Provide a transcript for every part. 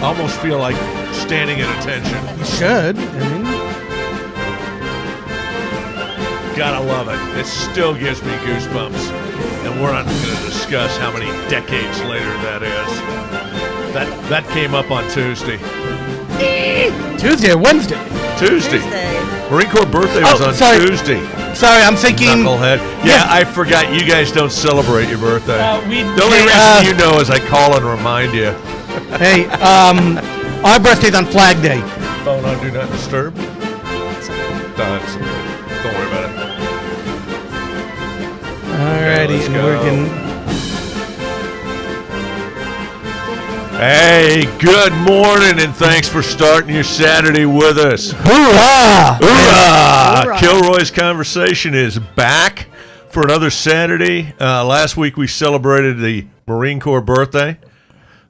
almost feel like standing at attention. You should. I mean, gotta love it. It still gives me goosebumps. And we're not going to discuss how many decades later that is. That came up on Tuesday. Tuesday or Wednesday? Tuesday. Marine Corps birthday was on Tuesday. Sorry, I'm thinking. Knucklehead. Yeah, I forgot. You guys don't celebrate your birthday. The only reason you know is I call and remind you. Hey, our birthday's on Flag Day. Phone on Do Not Disturb. Done. Don't worry about it. Alrighty, Okay, and we're getting. Hey, good morning, and thanks for starting your Saturday with us. Hoorah! Hoorah! Kilroy's Conversation is back for another Saturday. Last week we celebrated the Marine Corps birthday.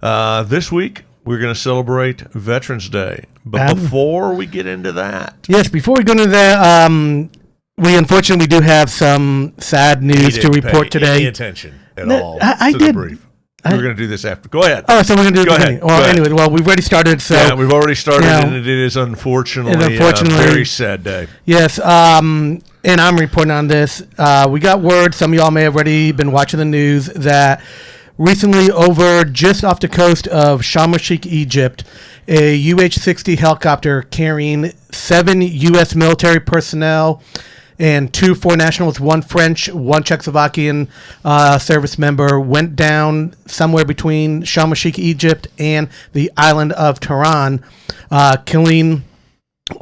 This week we're going to celebrate Veterans Day. But before we get into that... Yes, before we go into that, we unfortunately do have some sad news to report today. Any attention at all I to did. the brief. We're going to do this after. Go ahead. Oh, so we're going to do Go it. ahead. Well, anyway, we've already started. So yeah, we've already started, and it is unfortunately a very sad day. Yes, and I'm reporting on this. We got word, some of y'all may have already been watching the news, that recently over just off the coast of Sharm el-Sheikh, Egypt, a UH-60 helicopter carrying 7 U.S. military personnel and 2 foreign nationals, 1 French, 1 Czechoslovakian service member, went down somewhere between Sharm el-Sheikh, Egypt, and the island of Tehran, killing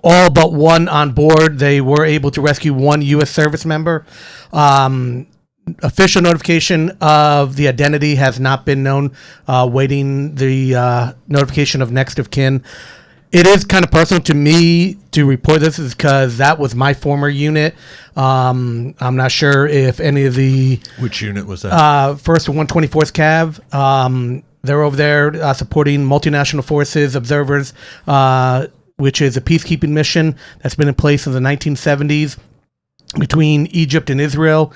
all but 1 on board. They were able to rescue 1 U.S. service member. Official notification of the identity has not been known, waiting the notification of next of kin. It is kind of personal to me to report this because that was my former unit. I'm not sure if any of the... Which unit was that? 1st and 124th Cav. They're over there supporting multinational forces observers, which is a peacekeeping mission that's been in place since the 1970s between Egypt and Israel.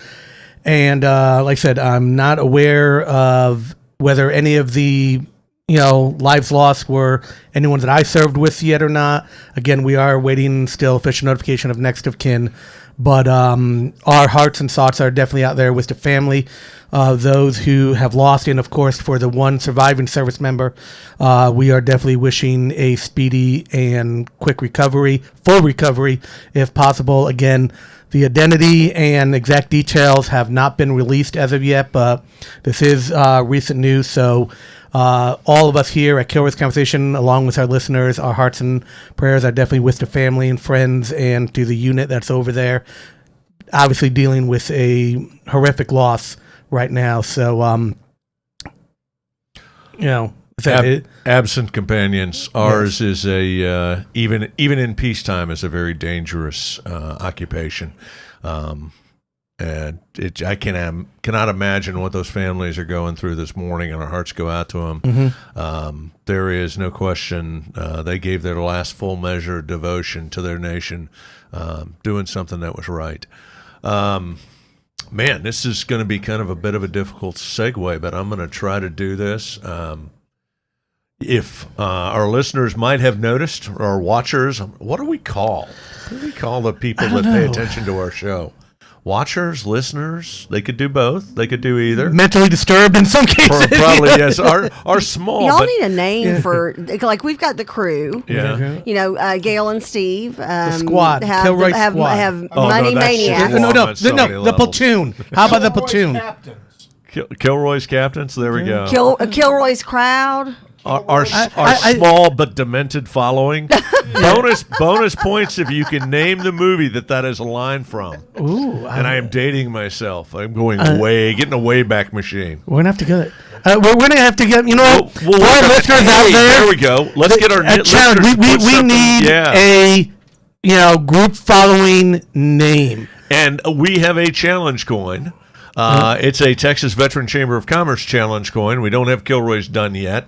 And like I said, I'm not aware of whether any of the lives lost were anyone that I served with yet or not. Again, we are waiting still official notification of next of kin. But our hearts and thoughts are definitely out there with the family of those who have lost. And, of course, for the 1 surviving service member, we are definitely wishing a speedy and quick recovery, full recovery, if possible. Again, the identity and exact details have not been released as of yet, but this is recent news. So all of us here at Kilroy's Conversation, along with our listeners, our hearts and prayers are definitely with the family and friends and to the unit that's over there, obviously dealing with a horrific loss right now. So, absent companions. Ours is a even in peacetime is a very dangerous occupation, and I cannot imagine what those families are going through this morning, and our hearts go out to them. Mm-hmm. There is no question they gave their last full measure of devotion to their nation, doing something that was right. Man, this is going to be kind of a bit of a difficult segue, but I'm going to try to do this. If our listeners might have noticed, or our watchers, what do we call the people that pay attention to our show? Watchers, listeners, they could do both. They could do either. Mentally disturbed in some cases. Probably, yes. Are small. Y'all need a name for, like, we've got the crew. Yeah. Gail and Steve. The squad. Kilroy squad. Have Money Maniacs. No, the platoon. How about the platoon? Kilroy's captains. There we go. Kilroy's crowd. Our small but demented following. bonus points if you can name the movie that is a line from. Ooh, I am dating myself. I'm going getting a Wayback Machine. We're gonna have to get it. We're gonna have to get. Our listeners out there. There we go. Let's get our challenge. We need a group following name, and we have a challenge coin. It's a Texas Veteran Chamber of Commerce challenge coin. We don't have Kilroy's done yet.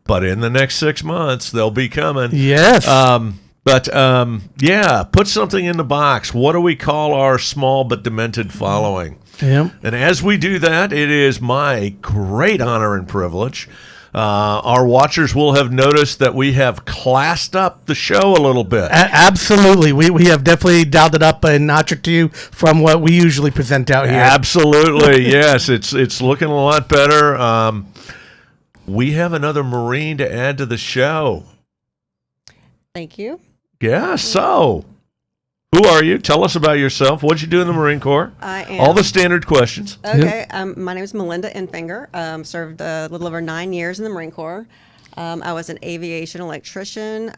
But in the next 6 months, they'll be coming. Yes. Put something in the box. What do we call our small but demented following? Yeah. And as we do that, it is my great honor and privilege Our watchers will have noticed that we have classed up the show a little bit. Absolutely. We have definitely dialed it up a notch or two from what we usually present out here. Absolutely, yes. It's looking a lot better. We have another Marine to add to the show. Thank you. Yeah, so who are you? Tell us about yourself. What'd you do in the Marine Corps? I am. All the standard questions. Okay. My name is Melinda Endfinger. Served a little over 9 years in the Marine Corps. I was an aviation electrician.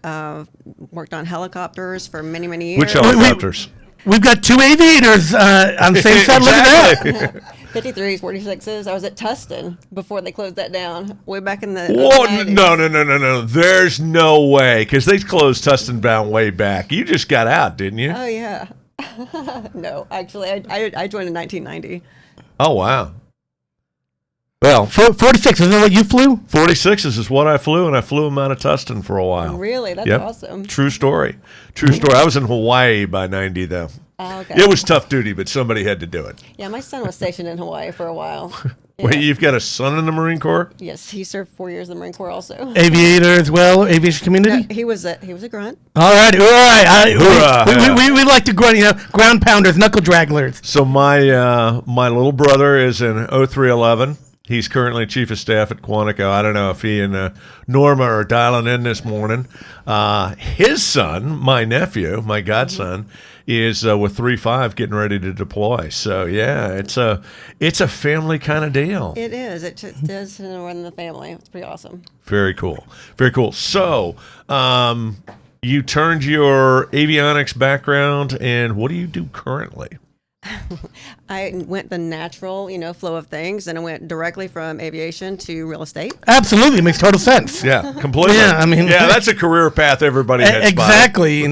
Worked on helicopters for many, many years. Which helicopters? We've got two aviators on the same side. Look at that. 53s, 46s. I was at Tustin before they closed that down, way back in the. Whoa, 90s. no. There's no way, because they closed Tustin bound way back. You just got out, didn't you? Oh yeah. No, actually, I joined in 1990. Oh, wow. Well, 46, isn't that what you flew? 46s is what I flew, and I flew them out of Tustin for a while. Really, that's Yep. awesome. True story. I was in Hawaii by 90, though. Oh, okay. It was tough duty, but somebody had to do it. Yeah, my son was stationed in Hawaii for a while. Wait, Yeah. you've got a son in the Marine Corps? Yes, he served 4 years in the Marine Corps also. Aviator as well, aviation community. No, he was a grunt. All right. Hoorah. We like to grunt, ground pounders, knuckle dragglers. So my little brother is in 0311. He's currently chief of staff at Quantico. I don't know if he and Norma are dialing in this morning. His son, my nephew, my godson, is with 3-5 getting ready to deploy. So yeah, it's a family kind of deal. It is. It does run the family. It's pretty awesome. Very cool. Very cool. So you turned your avionics background, and what do you do currently? I went the natural, flow of things, and I went directly from aviation to real estate. Absolutely, it makes total sense. Yeah, completely. Yeah, I mean- yeah, that's a career path everybody has. Exactly.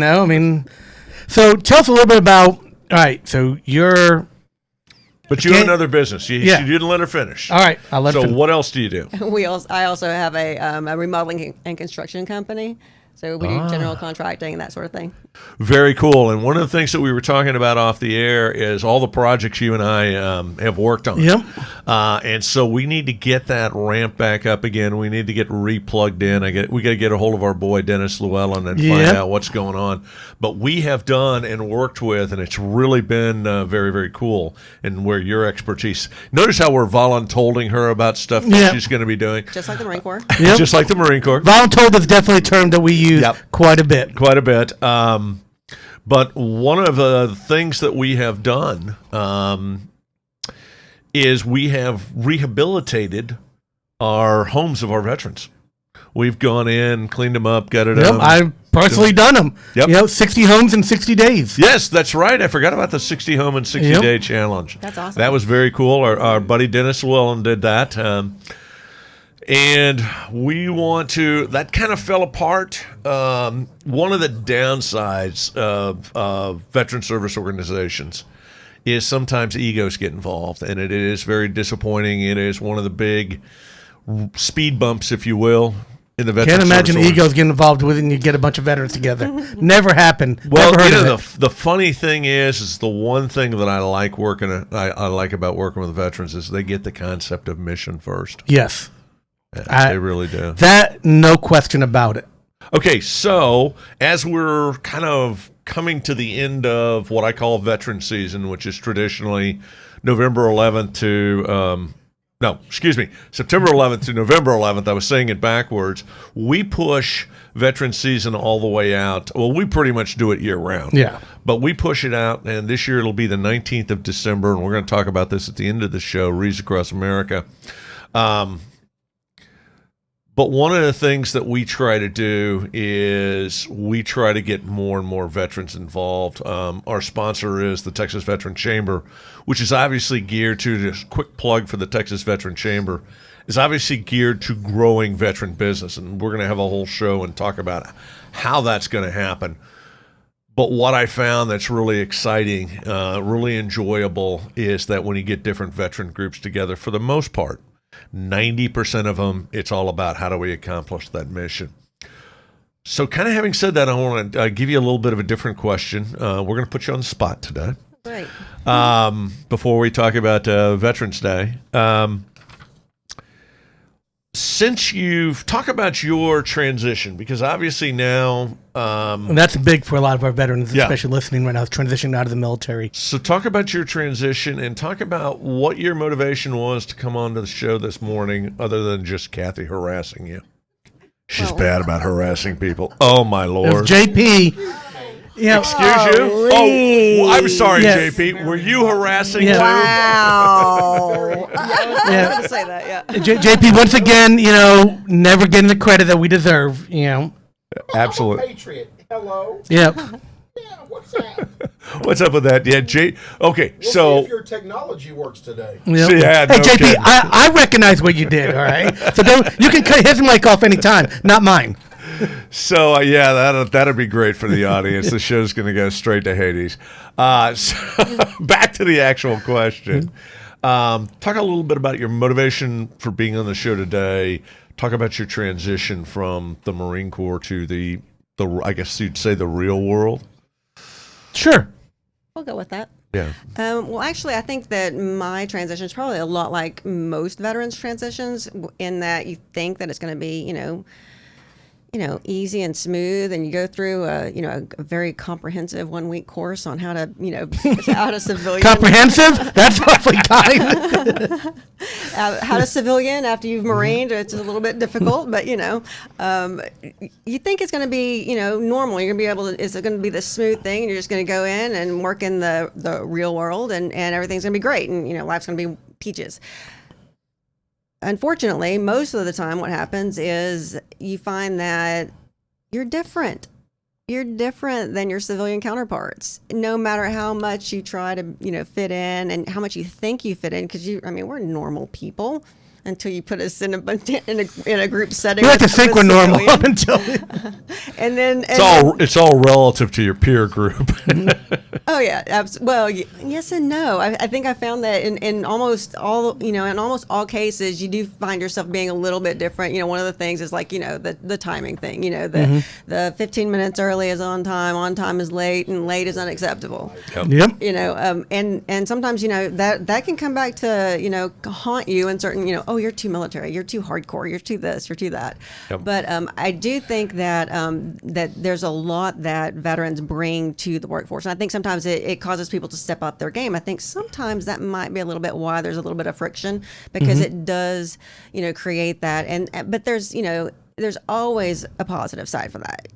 So tell us a little bit about. All right, so you're. But you have another business. You didn't let her finish. All right, I'll let. So what else do you do? I also have a remodeling and construction company. So we do general contracting and that sort of thing. Very cool. And one of the things that we were talking about off the air is all the projects you and I have worked on. Yep. And so we need to get that ramped back up again. We need to get replugged in. We got to get a hold of our boy Dennis Llewellyn and find out what's going on. But we have done and worked with, and it's really been very, very cool. And where your expertise. Notice how we're voluntolding her about stuff that she's going to be doing. Just like the Marine Corps. Yep. Just like the Marine Corps. Voluntold is definitely a term that we use quite a bit. Quite a bit. But one of the things that we have done is we have rehabilitated our homes of our veterans. We've gone in, cleaned them up, got it Yep, I've personally done them. Yep. 60 homes in 60 days. Yes, that's right. I forgot about the 60 home and 60 day challenge. That's awesome. That was very cool. Our buddy Dennis Llewellyn did that. And we want to, that kind of fell apart. One of the downsides of veteran service organizations is sometimes egos get involved, and it is very disappointing. It is one of the big speed bumps, if you will, in the veteran Can't imagine service egos getting involved with it and you get a bunch of veterans together. Never happened. Well, Never heard of it. the funny thing is the one thing that I like I like about working with veterans is they get the concept of mission first. Yes. They really do. That, no question about it. Okay, so as we're kind of coming to the end of what I call veteran season, which is traditionally November 11th to September 11th to November 11th. I was saying it backwards. We push veteran season all the way out. Well, we pretty much do it year round. Yeah. But we push it out, and this year it'll be the 19th of December, and we're going to talk about this at the end of the show, Reads Across America. But one of the things that we try to do is we try to get more and more veterans involved. Our sponsor is the Texas Veteran Chamber, which is obviously geared to, just quick plug for the Texas Veteran Chamber, is obviously geared to growing veteran business. And we're going to have a whole show and talk about how that's going to happen. But what I found that's really exciting, really enjoyable, is that when you get different veteran groups together, for the most part, 90% of them, it's all about how do we accomplish that mission. So kind of having said that, I want to give you a little bit of a different question. We're going to put you on the spot today. Right. Before we talk about Veterans Day. since you've talk about your transition, because obviously now, And that's big for a lot of our veterans, Yeah. especially listening right now, transitioning out of the military. so talk about your transition and talk about what your motivation was to come on to the show this morning, other than just Kathy harassing you. She's Well- bad about harassing people. Oh my It Lord! was JP. Yeah, Excuse you? Golly. Oh, well, I'm sorry, Yeah. JP. Were you harassing Yeah. too? Wow. I was Yeah. going to say that, yeah. JP, once again, never getting the credit that we deserve, Absolutely. Patriot. Hello. Yeah. Yeah, what's that? What's up with that? Yeah, Okay, We'll see so if your technology works today. Yep. So, yeah, hey, no JP, kidding. I recognize what you did, all right? So you can cut his mic off anytime, not mine. yeah, that'd be great for the audience. The show's going to go straight to Hades. So back to the actual question. Talk a little bit about your motivation for being on the show today. Talk about your transition from the Marine Corps to the I guess you'd say the real world. Sure. We'll go with that. Yeah. Well, actually, I think that my transition is probably a lot like most veterans' transitions, in that you think that it's going to be, easy and smooth, and you go through a very comprehensive 1 week course on how to, how to civilian. Comprehensive? That's awfully kind. How to civilian after you've marined. It's a little bit difficult, but you think it's going to be normal. You're going to be able to. It's going to be the smooth thing, and you're just going to go in and work in the real world, and everything's going to be great, and life's going to be peaches. Unfortunately, most of the time what happens is you find that you're different. You're different than your civilian counterparts. No matter how much you try to, fit in, and how much you think you fit in, because we're normal people until you put us in a group setting. We like to with think a we're normal civilian. until. And then It's all relative to your peer group. Oh yeah, well, yes and no. I think I found that in almost all cases, you do find yourself being a little bit different. One of the things is like the timing thing. The 15 minutes early is on time is late, and late is unacceptable. Yep. And sometimes that can come back to haunt you in certain oh, you're too military, you're too hardcore, you're too this, you're too that. Yep. But I do think that that there's a lot that veterans bring to the workforce, and I think sometimes it causes people to step up their game. I think sometimes that might be a little bit why there's a little bit of friction, because it does create that, but there's always a positive side for that.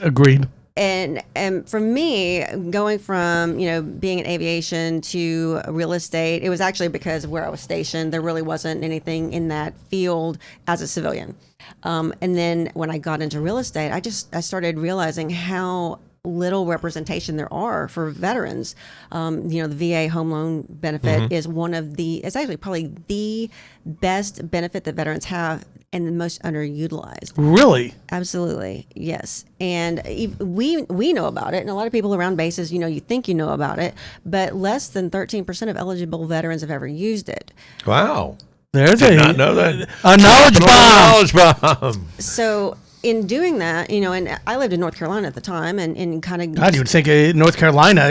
Agreed. And for me, going from being in aviation to real estate, it was actually because of where I was stationed. There really wasn't anything in that field as a civilian. And then when I got into real estate, I started realizing how little representation there are for veterans. The VA home loan benefit is it's actually probably the best benefit that veterans have, and the most underutilized. Really? Absolutely, yes. And we know about it, and a lot of people around bases, you think you know about it, but less than 13% of eligible veterans have ever used it. Wow. There's Did not know that. a knowledge bomb. Knowledge bomb. So in doing that, and I lived in North Carolina at the time, and kind of. God, you would think North Carolina.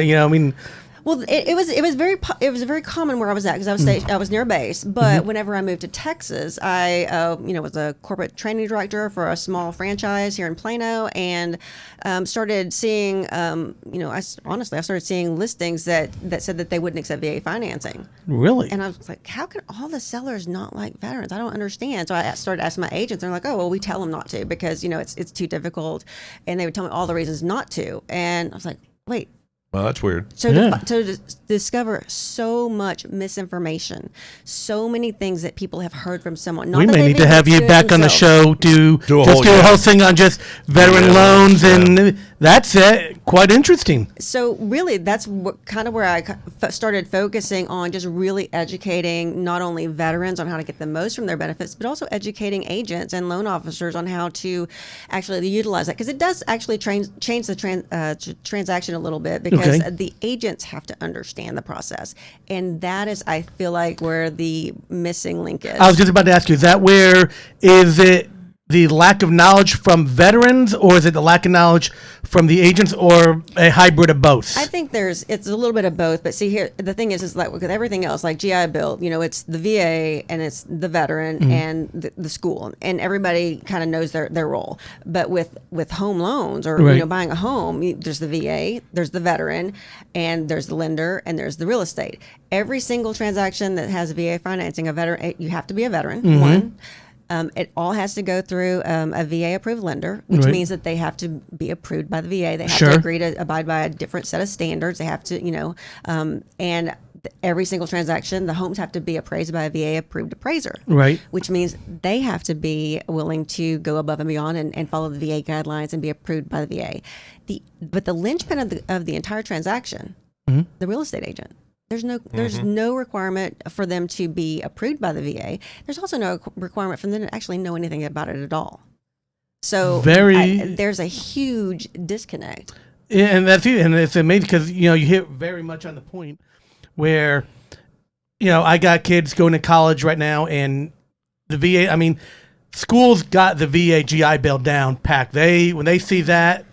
Well, it was very common where I was at, because I was near base. But whenever I moved to Texas, I was a corporate training director for a small franchise here in Plano, and started seeing I started seeing listings that said that they wouldn't accept VA financing. Really? And I was like, how can all the sellers not like veterans? I don't understand. So I started asking my agents. They're like, oh, well, we tell them not to because it's too difficult, and they would tell me all the reasons not to. And I was like, wait. Well, that's weird. So to discover so much misinformation, so many things that people have heard from someone. Not We that may they've need to even have you experienced back on the themselves. show to Do a just whole- do a yeah. whole thing on just veteran loans, and that's quite interesting. So really, that's kind of where I started focusing on just really educating not only veterans on how to get the most from their benefits, but also educating agents and loan officers on how to actually utilize that, because it does actually change the transaction a little bit, because the agents have to understand the process, and that is, I feel like, where the missing link is. I was just about to ask you, is that where is it the lack of knowledge from veterans, or is it the lack of knowledge from the agents, or a hybrid of both? I think it's a little bit of both, but see here, the thing is like with everything else, like GI Bill, it's the VA and it's the veteran and the school, and everybody kind of knows their role. But with home loans or Right. buying a home, there's the VA, there's the veteran, and there's the lender, and there's the real estate. Every single transaction that has VA financing, a veteran, you have to be a veteran. One. It all has to go through a VA approved lender, which Right. means that they have to be approved by the VA. They have Sure. to agree to abide by a different set of standards. They have to, and every single transaction, the homes have to be appraised by a VA approved appraiser. Right. Which means they have to be willing to go above and beyond and follow the VA guidelines and be approved by the VA. But the linchpin of the entire transaction, the real estate agent. There's no requirement for them to be approved by the VA. There's also no requirement for them to actually know anything about it at all. So there's a huge disconnect. And that's it. And it's amazing because, you hit very much on the point where, I got kids going to college right now, and the VA, schools got the VA GI Bill down packed. When they see that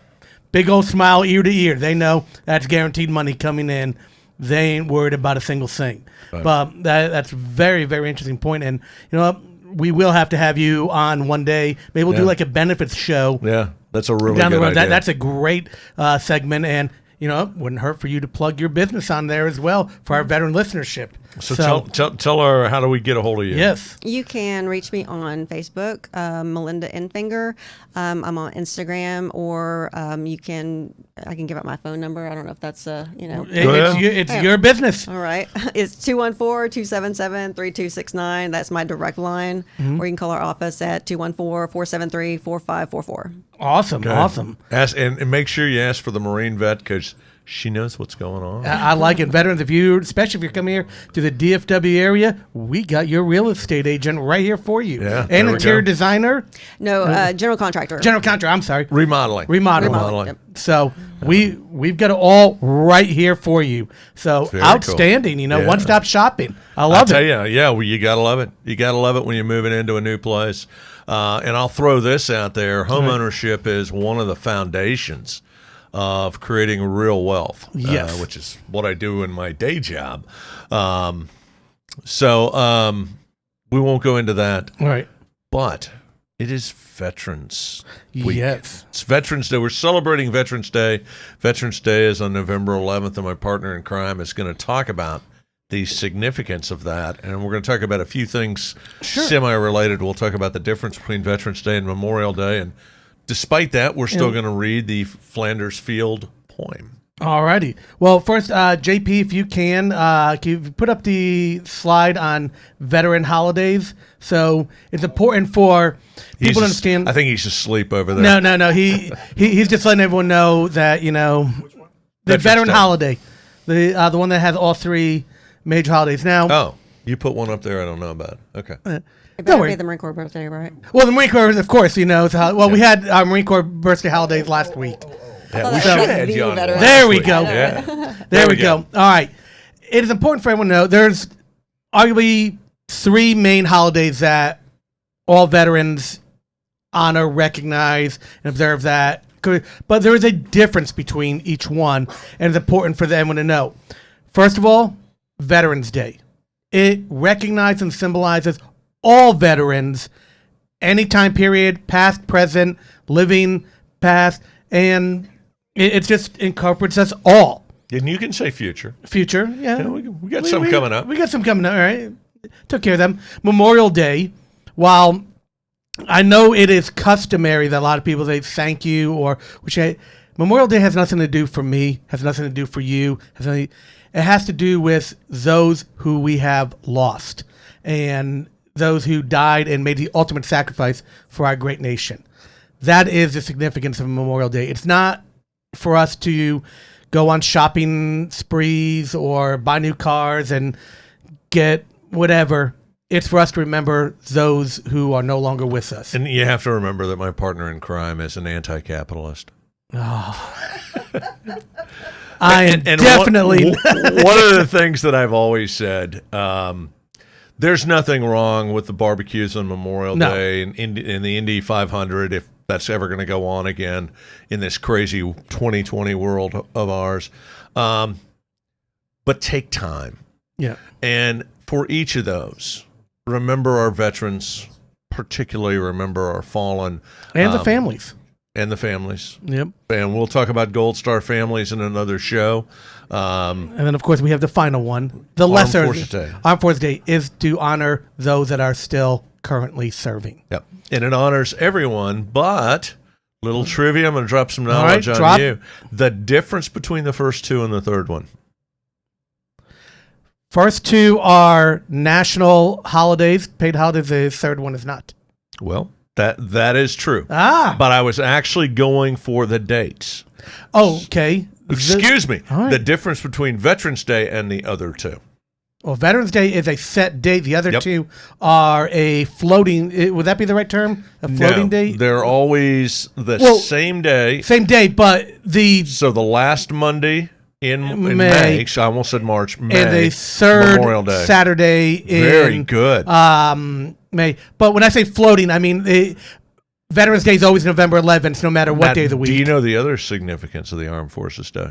big old smile ear to ear, they know that's guaranteed money coming in. They ain't worried about a single thing. Right. But that's a very, very interesting point. And, we will have to have you on one day. Maybe we'll do like a benefits show. Yeah, that's a really down the good road. idea. That's a great segment. And, it wouldn't hurt for you to plug your business on there as well for our veteran listenership. So tell her, how do we get a hold of you? Yes. You can reach me on Facebook, Melinda Endfinger. I'm on Instagram, or I can give out my phone number. I don't know if that's, It's your business. All right. It's 214-277-3269. That's my direct line. Or you can call our office at 214-473-4544. Awesome. Okay. Awesome. And make sure you ask for the Marine vet, because she knows what's going on. I like it. Veterans, especially if you're coming here to the DFW area, we got your real estate agent right here for you. Yeah, and there we interior go. designer. No, general contractor. General contractor, I'm sorry. Remodeling. Yep. So we've got it all right here for you. So Very outstanding, cool. Yeah. one-stop shopping. I love it. I'll tell you, well, you got to love it. You got to love it when you're moving into a new place. And I'll throw this out there. Home ownership is one of the foundations of creating real wealth, yes. Which is what I do in my day job. We won't go into that. All right. But it is Veterans Week. Yes. It's Veterans Day. We're celebrating Veterans Day. Veterans Day is on November 11th, and my partner in crime is going to talk about the significance of that. And we're going to talk about a few things semi-related. We'll talk about the difference between Veterans Day and Memorial Day. And despite that, we're still going to read the Flanders Field poem. All righty. Well, first, JP, if you can you put up the slide on veteran holidays? So it's important for people to understand. I think he's asleep over there. No. He's just letting everyone know that, the veteran Day. holiday, the one that has all three major holidays. Now, Oh, you put one up there I don't know about. Okay. It Don't better worry. be the Marine Corps birthday, right? well, the Marine Corps, of course, we had our Marine Corps birthday holidays last week. Yeah, we that should was have had the you on veteran. last There we week. go. Yeah. There we go. All right. It is important for everyone to know there's arguably three main holidays that all veterans honor, recognize, and observe that. But there is a difference between each one, and it's important for everyone to know. First of all, Veterans Day. It recognizes and symbolizes all veterans, any time period, past, present, living, past, and it just incorporates us all. And you can say future. Future, yeah. Yeah, we got some coming up. We got some coming up, all right. Took care of them. Memorial Day, while I know it is customary that a lot of people say thank you, Memorial Day has nothing to do for me, has nothing to do for you. It has to do with those who we have lost and those who died and made the ultimate sacrifice for our great nation. That is the significance of Memorial Day. It's not for us to go on shopping sprees or buy new cars and get whatever. It's for us to remember those who are no longer with us. And you have to remember that my partner in crime is an anti-capitalist. I am And definitely. one of the things that I've always said, there's nothing wrong with the barbecues on Memorial No. Day and in the Indy 500 if that's ever going to go on again in this crazy 2020 world of ours. But take time. Yeah. And for each of those, remember our veterans, particularly remember our fallen. And the families. And the families. Yep. And we'll talk about Gold Star families in another show. And then, of course, we have the final one. The Armed lesser Forces Day. Armed Forces Day is to honor those that are still currently serving. Yep. And it honors everyone, but little trivia, I'm going to drop some All knowledge right, on drop. you. The difference between the first two and the third one. First two are national holidays, paid holidays. The third one is not. Well, that is true. Ah. But I was actually going for the dates. Oh, okay. Excuse me. All right. The difference between Veterans Day and the other two. Well, Veterans Day is a set date. The other Yep. two are a floating. Would that be the right term? A floating date? They're always the Well, same day. Same day, but the So the last Monday in May. May. So I almost said March. May. and the third Memorial Day. Saturday in Very good. May. But when I say floating, I mean Veterans Day is always November 11th, no matter what Now, day of the week. Do you know the other significance of the Armed Forces Day?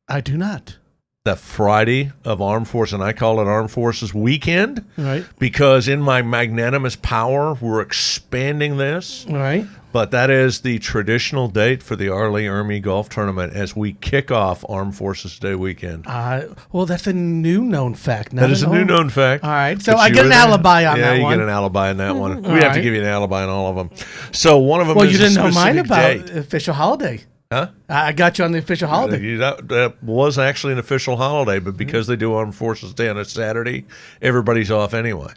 I do not. That Friday of Armed Forces, and I call it Armed Forces Weekend, All right. because in my magnanimous power, we're expanding this. All right. But that is the traditional date for the Arley Army Golf Tournament as we kick off Armed Forces Day weekend. Well, that's a new known fact. That is a new known fact. All right. So But I you get were an there. alibi on yeah, that you one. get an alibi on that one. We All have to right. give you an alibi on all of them. So one of them Well, is you didn't a know mine specific about date. official holiday. Huh? I got you on the official holiday. That was actually an official holiday, but because they do Armed Forces Day on a Saturday, everybody's off anyway.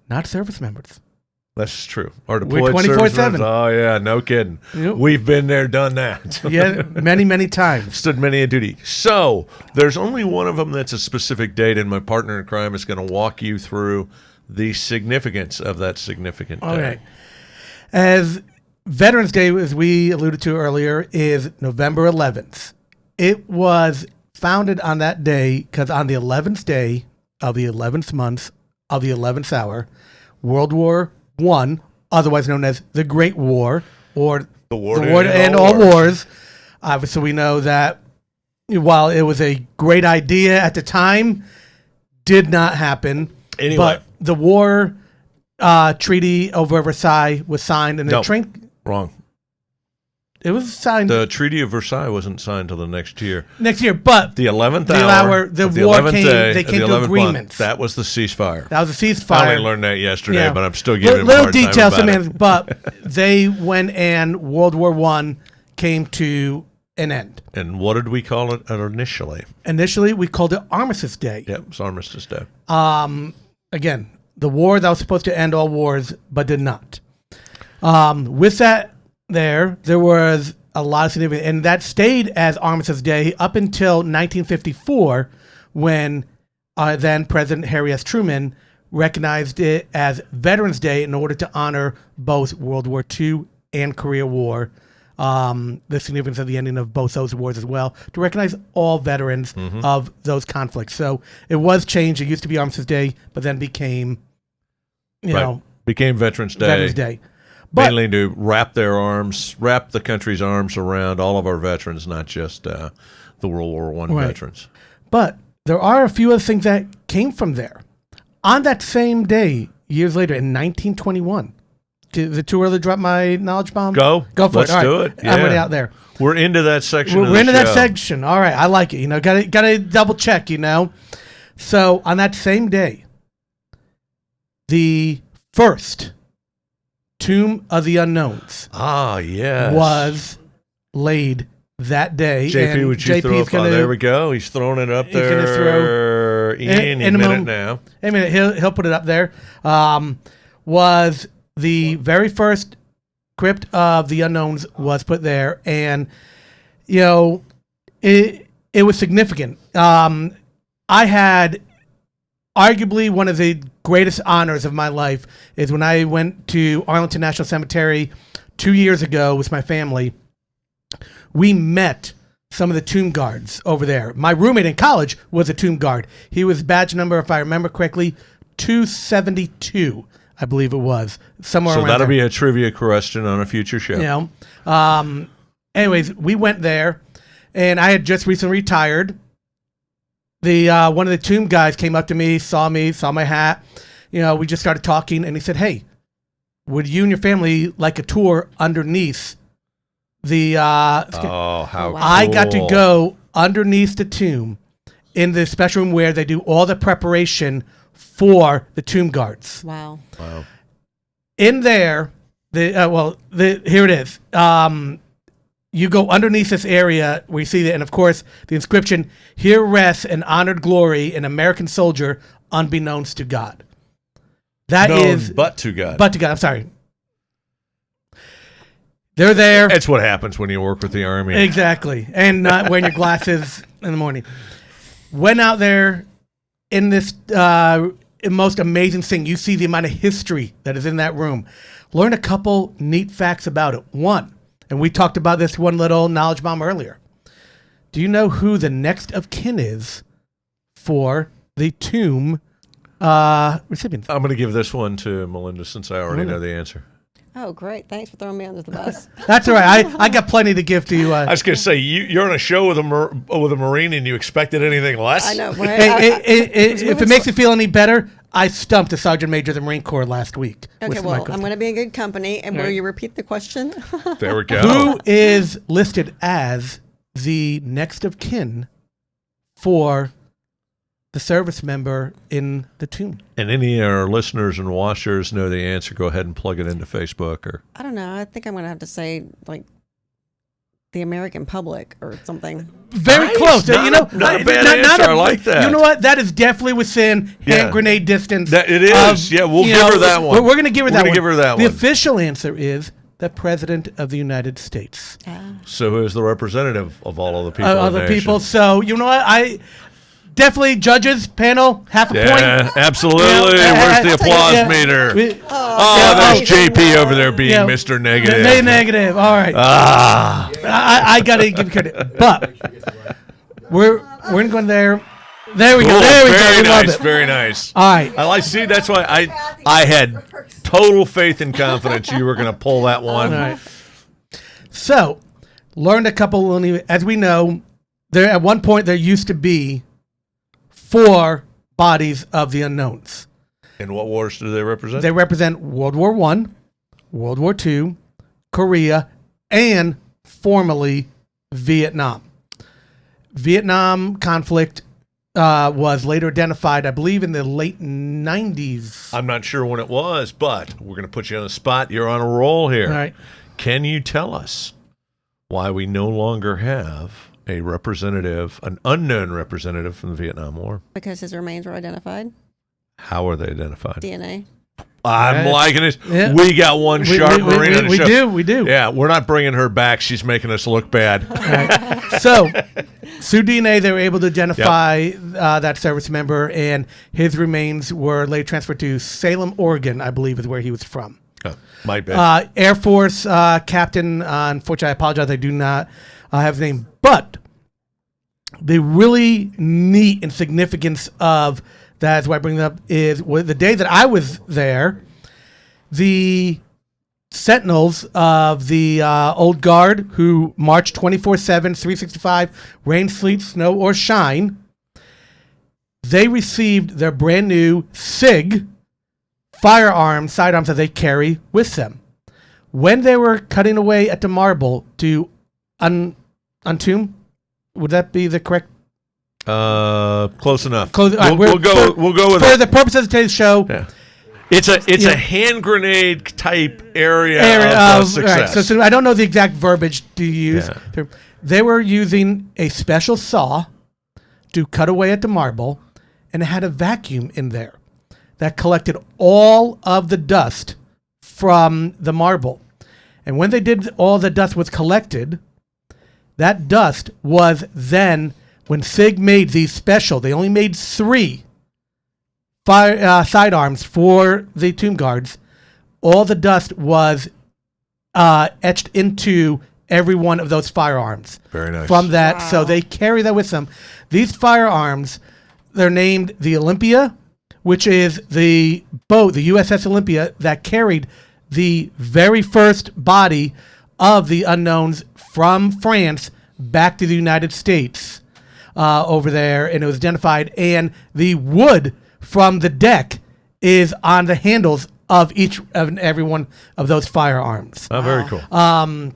Not service members. That's true. Our We're deployed 24/7. servicemen. Oh, yeah, no kidding. Yep. We've been there, done that. Yeah, many, many times. Stood many a duty. So there's only one of them that's a specific date, and my partner in crime is going to walk you through the significance of that significant day. All right. As Veterans Day, as we alluded to earlier, is November 11th. It was founded on that day because on the 11th day of the 11th month of the 11th hour, World War I, otherwise known as the Great War, or The war the to war end to end all all wars. Obviously, we know that while it was a great idea at the time, did not happen. Anyway. But the war treaty over Versailles was signed, and No. Wrong. it was signed The Treaty of Versailles wasn't signed until the next year. next year. But The 11th The hour, hour- the of the war 11th came- day they of came the to 11th month, agreements. that was the ceasefire. that was a I ceasefire. only learned that yesterday, Yeah. but I'm still giving him a little hard time details, about it. but they went and World War I came to an end. And what did we call it initially? Initially, we called it Armistice Day. Yep, it's Armistice Day. Again, the war that was supposed to end all wars, but did not. With that, there was a lot of significance, and that stayed as Armistice Day up until 1954, when then President Harry S. Truman recognized it as Veterans Day in order to honor both World War II and Korea War. The significance of the ending of both those wars as well, to recognize all veterans of those conflicts. So it was changed. It used to be Armistice Day, but then became, Became Veterans Day. Veterans Day. But Mainly to wrap the country's arms around all of our veterans, not just the World War I Right. veterans. But there are a few other things that came from there. On that same day, years later, in 1921, is it too early to drop my knowledge bomb? Go for Let's it. All do right. it. I'm already Yeah. out there. We're into that section. We're of the into that show. section. All right, I like it. Gotta double check. So on that same day, the first Tomb of the Unknowns Ah, yes. was laid that day. JP, and would you throw JP's up? Oh, there we go. He's throwing it up He's gonna there. throw- Ian, you in a minute moment. now. I mean, he'll put it up there. Was the very first Crypt of the Unknowns was put there, and it was significant. I had arguably one of the greatest honors of my life is when I went to Arlington National Cemetery 2 years ago with my family. We met some of the tomb guards over there. My roommate in college was a tomb guard. He was badge number, if I remember correctly, 272, I believe it was. Somewhere So around that'll there. be a trivia question on a future show. You know, anyways, we went there, and I had just recently retired. The one of the tomb guys came up to me, saw my hat. You know, we just started talking, and he said, "Hey, would you and your family like a tour underneath the?" Oh, how cool. I got to go underneath the tomb in the special room where they do all the preparation for the tomb guards. Wow. In there, here it is. You go underneath this area where you see that, and of course, the inscription, "Here rests in honored glory an American soldier unbeknownst to God." That is but to God. But to God, I'm sorry. They're there. That's what happens when you work with the Army. Exactly. And not wearing your glasses in the morning. Went out there in this most amazing thing. You see the amount of history that is in that room. Learn a couple neat facts about it. One, and we talked about this one little knowledge bomb earlier. Do you know who the next of kin is for the tomb recipients? I'm going to give this one to Melinda since I already know the answer. Oh, great. Thanks for throwing me under the bus. That's all right. I got plenty to give to you. I was going to say, you're on a show with a Marine and you expected anything less? I know. Right? If it makes you feel any better, I stumped a Sergeant Major of the Marine Corps last week. Okay, well, I'm going to be in good company. And will you repeat the question? There we go. Who is listed as the next of kin for the service member in the tomb? And any of our listeners and watchers know the answer, go ahead and plug it into Facebook. Or I don't know. I think I'm going to have to say, like, the American public or something. Very Nice. close. Not a bad answer. I like that. You know what? That is definitely within hand grenade distance. It is. We'll give her that one. We're going to give her that one. Give her that The one. official answer is the President of the United States. So who's the representative of all of the people? Other people. So, you know what? I definitely, judges, panel, half a point. Yeah, absolutely. Yeah, Where's the applause meter? There's JP over there being Mr. Negative. Negative. All right. I got to give credit. But we're going to go in there. There we go. There we go. Very We love nice. it. Very nice. All right. I like. See, that's why I had total faith and confidence you were going to pull that one. All right. So, learned a couple. As we know, there at one point there used to be 4 bodies of the unknowns. And what wars do they represent? They represent World War I, World War II, Korea, and formerly Vietnam. Vietnam conflict was later identified, I believe, in the late 90s. I'm not sure when it was, but we're going to put you on the spot. You're on a roll here. All right. Can you tell us why we no longer have a representative, an unknown representative from the Vietnam War? Because his remains were identified. How are they identified? DNA. I'm liking it. Yeah. We got one sharp Marine on the show. We do. Yeah, we're not bringing her back. She's making us look bad. Right. So, through DNA, they were able to identify that service member, and his remains were later transferred to Salem, Oregon, I believe is where he was from. Oh, might be. Air Force captain, unfortunately, I apologize, I do not have his name. But the really neat and significance of that is why I bring it up is the day that I was there, the sentinels of the old guard who marched 24/7, 365, rain, sleet, snow, or shine, they received their brand new SIG sidearms that they carry with them. When they were cutting away at the marble to untomb, would that be the correct? Close enough. We'll go with for it. the purposes of today's show. Yeah. It's a hand grenade type area of success. Right. So I don't know the exact verbiage to use. Yeah. They were using a special saw to cut away at the marble, and it had a vacuum in there that collected all of the dust from the marble. And when they did, all the dust was collected. That dust was then, when SIG made these special, they only made 3 sidearms for the tomb guards. All the dust was etched into every one of those firearms. Very nice. From that, so they carry that with them. These firearms, they're named the Olympia, which is the boat, the USS Olympia, that carried the very first body of the unknowns from France back to the United States over there, and it was identified. And the wood from the deck is on the handles of each and every one of those firearms. Oh, very cool.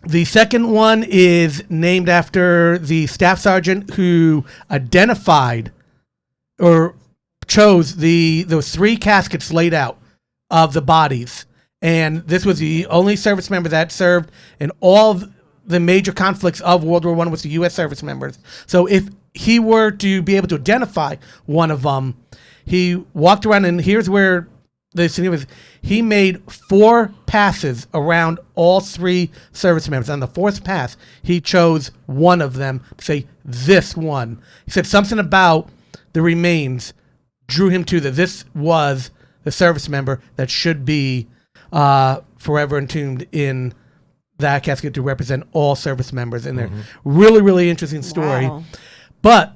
The second one is named after the staff sergeant who identified or chose those 3 caskets laid out of the bodies. And this was the only service member that served in all of the major conflicts of World War I was the U.S. service members. So if he were to be able to identify one of them, he walked around, and here's where the significance. He made 4 passes around all 3 service members. On the 4th pass, he chose one of them to say, this one. He said something about the remains drew him to that this was the service member that should be forever entombed in that casket to represent all service members in there. Really, really interesting story. Wow. But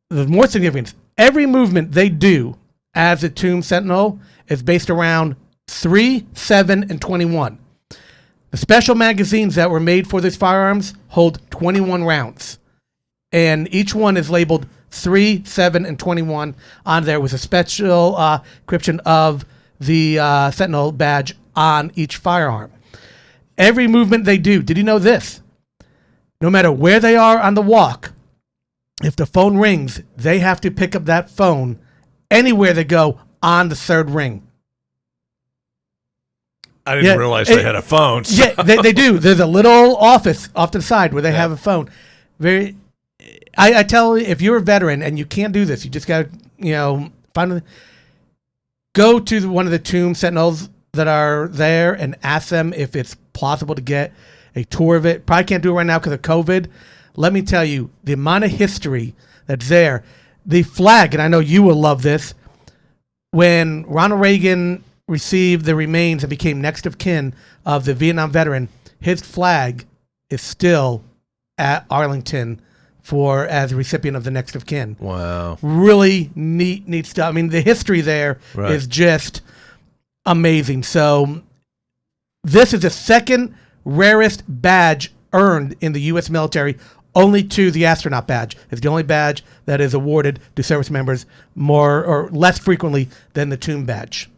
the more significance, every movement they do as a Tomb Sentinel is based around 3, 7, and 21. The special magazines that were made for these firearms hold 21 rounds. And each one is labeled 3, 7, and 21 on there with a special inscription of the Sentinel badge on each firearm. Every movement they do, did you know this? No matter where they are on the walk, if the phone rings, they have to pick up that phone anywhere they go on the 3rd ring. I didn't realize they had a phone. So. Yeah, they do. There's a little office off to the side where they have a phone. I tell you, if you're a veteran and you can't do this, you just got to, go to one of the Tomb Sentinels that are there and ask them if it's possible to get a tour of it. Probably can't do it right now because of COVID. Let me tell you, the amount of history that's there. The flag, and I know you will love this, when Ronald Reagan received the remains and became next of kin of the Vietnam veteran, his flag is still at Arlington as a recipient of the next of kin. Wow. Really neat stuff. I mean, the history there is just amazing. So this is the second rarest badge earned in the U.S. military, only to the astronaut badge. It's the only badge that is awarded to service members more or less frequently than the Tomb badge.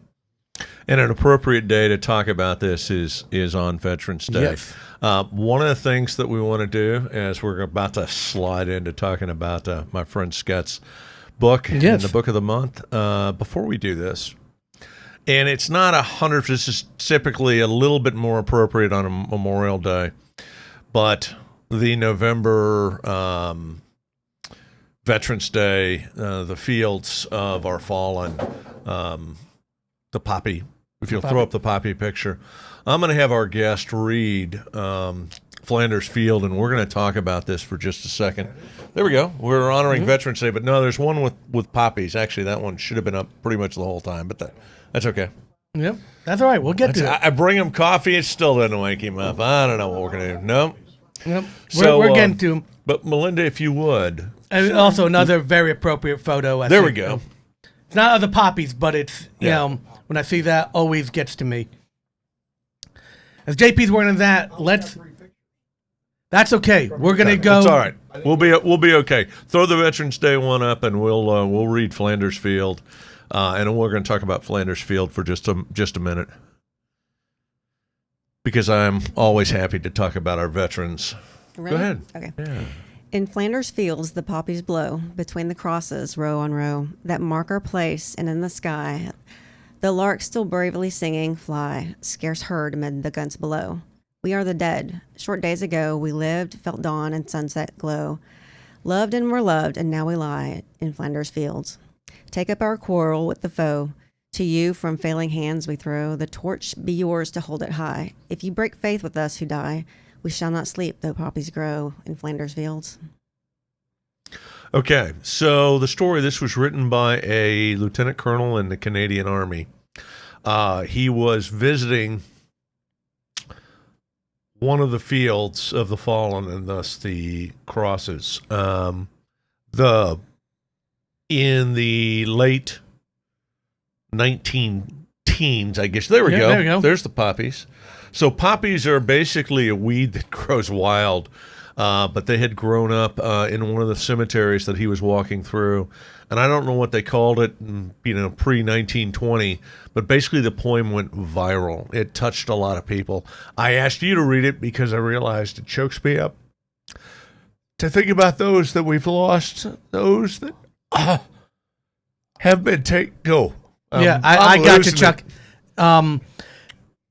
And an appropriate day to talk about this is on Veterans Day. Yes. One of the things that we want to do, as we're about to slide into talking about my friend Scott's book, in the book of the month, before we do this, and it's not 100%, this is typically a little bit more appropriate on a Memorial Day, but the November Veterans Day, the fields of our fallen, the poppy, if you'll throw up the poppy picture, I'm going to have our guest read Flanders Field, and we're going to talk about this for just a second. There we go. We're honoring Veterans Day, but no, there's one with poppies. Actually, that one should have been up pretty much the whole time, but that's okay. Yep, that's all right. We'll get to it. I bring him coffee. It still doesn't wake him up. I don't know what we're going to do. No. Yep. So, we're getting to him. But Melinda, if you would. And also another very appropriate photo. There we go. It's not of the poppies, but it's, you know, when I see that, always gets to me. As JP's wearing that, that's okay. We're going to go. It's all right. We'll be okay. Throw the Veterans Day one up, and we'll read Flanders Field. And we're going to talk about Flanders Field for just a minute, because I'm always happy to talk about our veterans. Really? Go ahead. Okay. Yeah. In Flanders Fields, the poppies blow between the crosses, row on row, that mark our place, and in the sky, the lark still bravely singing, fly, scarce heard amid the guns below. We are the dead. Short days ago, we lived, felt dawn and sunset glow, loved and were loved, and now we lie in Flanders Fields. Take up our quarrel with the foe. To you from failing hands we throw. The torch be yours to hold it high. If you break faith with us who die, we shall not sleep though poppies grow in Flanders Fields. Okay, so the story, this was written by a lieutenant colonel in the Canadian Army. He was visiting one of the fields of the fallen, and thus the crosses. In the late 19 teens, I guess. There we Yeah, go. there you go. There's the poppies. So poppies are basically a weed that grows wild, but they had grown up in one of the cemeteries that he was walking through. And I don't know what they called it, pre-1920, but basically the poem went viral. It touched a lot of people. I asked you to read it because I realized it chokes me up to think about those that we've lost, those that have been taken. Go. I got you, losing Chuck.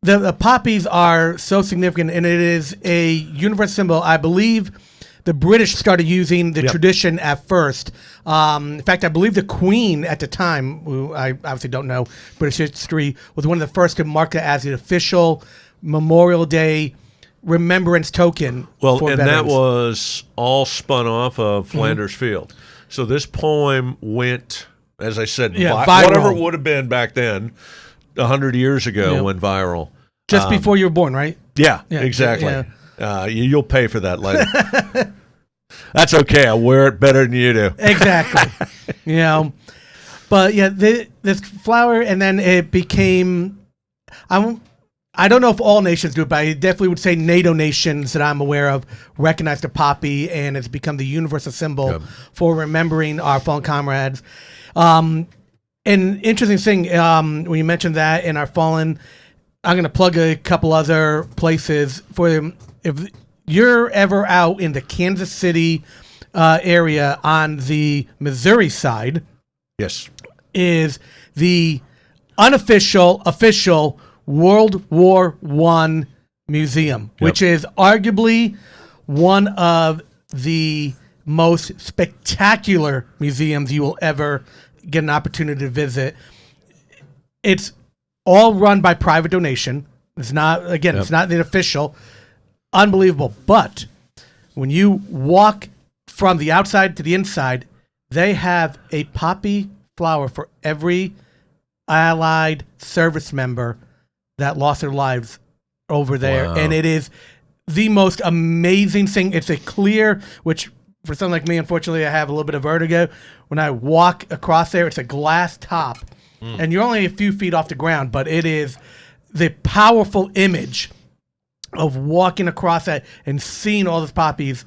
The poppies are so significant, and it is a universal symbol. I believe the British started using the tradition at first. In fact, I believe the Queen at the time, who I obviously don't know British history, was one of the first to mark it as the official Memorial Day remembrance token. Well, for and veterans. that was all spun off of Flanders Field. So this poem went, as I said, viral. Whatever it would have been back then, 100 years ago, went viral. Just before you were born, right? Yeah, Yeah, exactly. You'll pay for that later. That's okay. I wear it better than you do. Exactly. But yeah, this flower, and then it became. I don't know if all nations do it, but I definitely would say NATO nations that I'm aware of recognize the poppy, and it's become the universal symbol for remembering our fallen comrades. An interesting thing, when you mentioned that in our fallen, I'm going to plug a couple other places for them. If you're ever out in the Kansas City area on the Missouri side, Yes. is the official World War I museum, which is arguably one of the most spectacular museums you will ever get an opportunity to visit. It's all run by private donation. It's not, it's not the official. Unbelievable. But when you walk from the outside to the inside, they have a poppy flower for every Allied service member that lost their lives over there. Wow. And it is the most amazing thing. It's a clear, which for someone like me, unfortunately, I have a little bit of vertigo. When I walk across there, it's a glass top. And you're only a few feet off the ground, but it is the powerful image of walking across that and seeing all these poppies.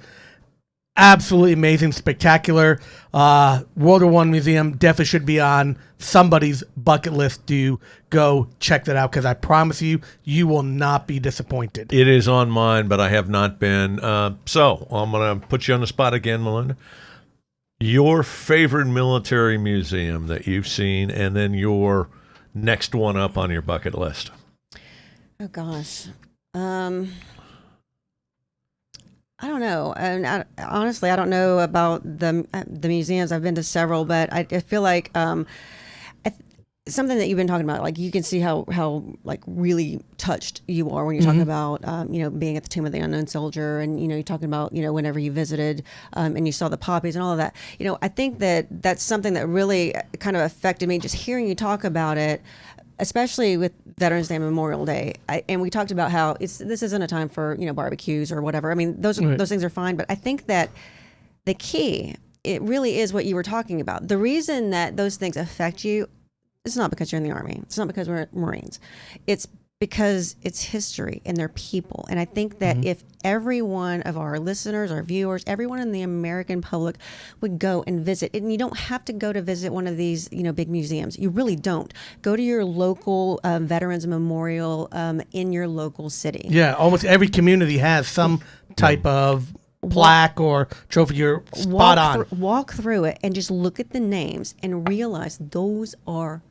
Absolutely amazing, spectacular. World War I Museum definitely should be on somebody's bucket list to go check that out, because I promise you, you will not be disappointed. It is on mine, but I have not been. So I'm going to put you on the spot again, Melinda. Your favorite military museum that you've seen, and then your next one up on your bucket list. Oh gosh. I don't know. And honestly, I don't know about the museums. I've been to several, but I feel like something that you've been talking about, like you can see how like really touched you are when you're talking about being at the Tomb of the Unknown Soldier, and you're talking about whenever you visited and you saw the poppies and all of that. I think that's something that really kind of affected me, just hearing you talk about it, especially with Veterans Day and Memorial Day. And we talked about how this isn't a time for barbecues or whatever. I mean, those things are fine, but I think that the key, it really is what you were talking about. The reason that those things affect you, it's not because you're in the Army. It's not because we're Marines. It's because it's history and they're people. And I think that if every one of our listeners, our viewers, everyone in the American public would go and visit, and you don't have to go to visit one of these, big museums. You really don't. Go to your local Veterans Memorial in your local city. Yeah, almost every community has some type of plaque or trophy. You're spot on. Walk through it and just look at the names and realize those are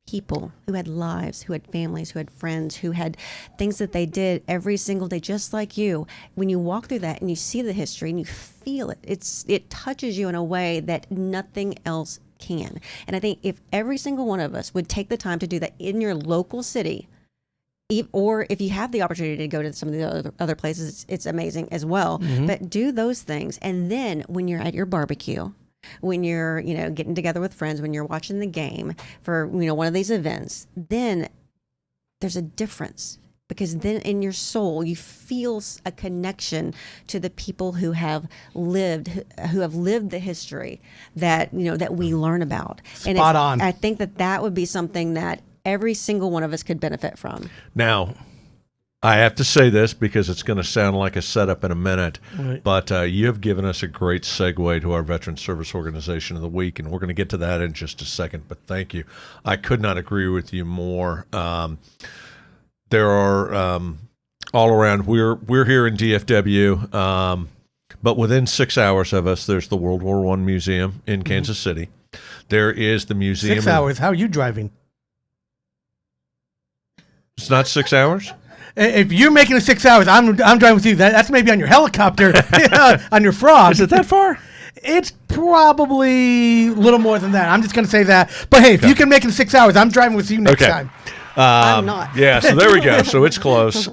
people who had lives, who had families, who had friends, who had things that they did every single day, just like you. When you walk through that and you see the history and you feel it, it touches you in a way that nothing else can. And I think if every single one of us would take the time to do that in your local city, or if you have the opportunity to go to some of the other places, it's amazing as well. But do those things. And then when you're at your barbecue, when you're, getting together with friends, when you're watching the game for, one of these events, then there's a difference because then in your soul you feel a connection to the people who have lived the history that that we learn about. And Spot on. I think that would be something that every single one of us could benefit from. Now, I have to say this because it's going to sound like a setup in a minute, Right. but you have given us a great segue to our Veteran Service Organization of the Week, and we're going to get to that in just a second, but thank you. I could not agree with you more. There are all around, we're here in DFW, but within 6 hours of us, there's the World War I Museum in Kansas City. There is the museum. 6 hours. How are you driving? It's not 6 hours? If you're making it 6 hours, I'm driving with you. That's maybe on your helicopter, on your frog. Is it that far? It's probably a little more than that. I'm just going to say that. But hey, if you can make it 6 hours, I'm driving with you next time. I'm not. Yeah, so there we go. So it's close.